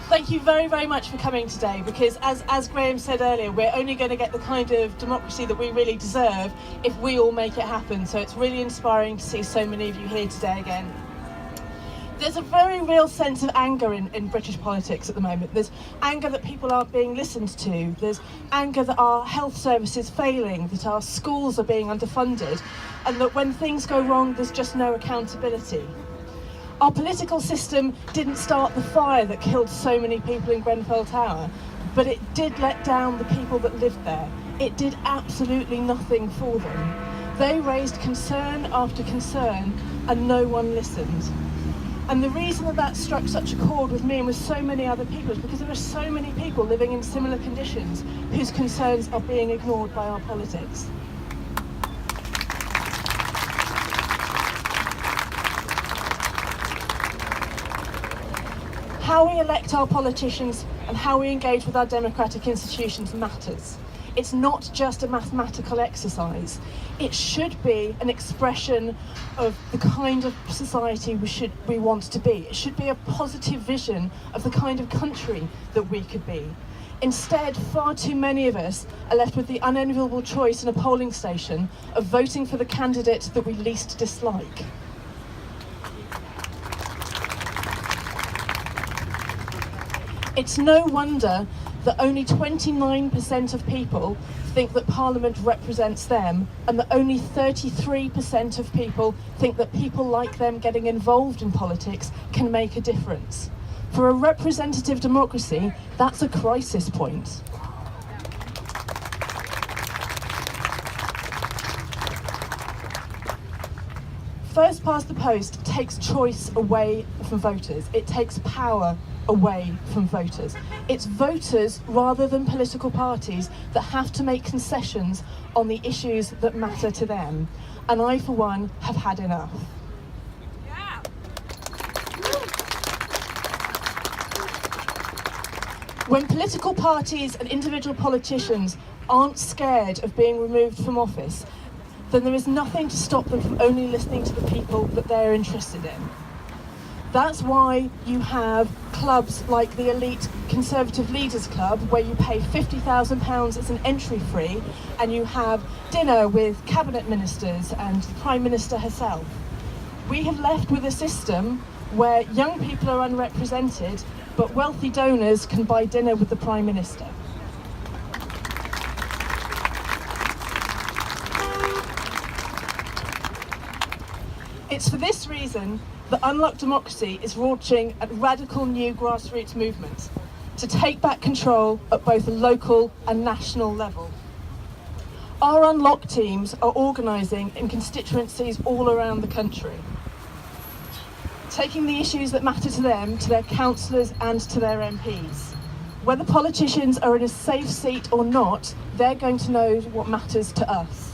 Thank you very, very much for coming today, because as Graham said earlier, we're only going to get the kind of democracy that we really deserve if we all make it happen. So it's really inspiring to see so many of you here today again. There's a very real sense of anger in British politics at the moment. There's anger that people aren't being listened to. There's anger that our health service is failing, that our schools are being underfunded, and that when things go wrong, there's just no accountability. Our political system didn't start the fire that killed so many people in Grenfell Tower, but it did let down the people that lived there. It did absolutely nothing for them. They raised concern after concern, and no one listened. And the reason that struck such a chord with me and with so many other people is because there are so many people living in similar conditions whose concerns are being ignored by our politics. How we elect our politicians and how we engage with our democratic institutions matters. It's not just a mathematical exercise. It should be an expression of the kind of society we want to be. It should be a positive vision of the kind of country that we could be. Instead, far too many of us are left with the unenviable choice in a polling station of voting for the candidate that we least dislike. It's no wonder that only 29% of people think that Parliament represents them, and that only 33% of people think that people like them getting involved in politics can make a difference. For a representative democracy, that's a crisis point. First past the post takes choice away from voters. It takes power away from voters. It's voters rather than political parties that have to make concessions on the issues that matter to them. And I, for one, have had enough. Yeah. When political parties and individual politicians aren't scared of being removed from office, then there is nothing to stop them from only listening to the people that they're interested in. That's why you have clubs like the Elite Conservative Leaders Club, where you pay £50,000 as an entry fee, and you have dinner with cabinet ministers and the Prime Minister herself. We have left with a system where young people are unrepresented, but wealthy donors can buy dinner with the Prime Minister. It's for this reason that Unlock Democracy is launching a radical new grassroots movement to take back control at both a local and national level. Our Unlock teams are organising in constituencies all around the country, taking the issues that matter to them to their councillors and to their MPs. Whether politicians are in a safe seat or not, they're going to know what matters to us.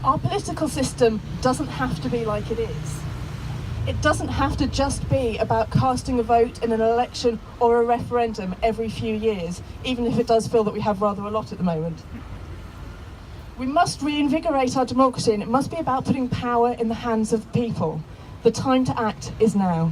Our political system doesn't have to be like it is. It doesn't have to just be about casting a vote in an election or a referendum every few years, even if it does feel that we have rather a lot at the moment. We must reinvigorate our democracy, and it must be about putting power in the hands of people. The time to act is now.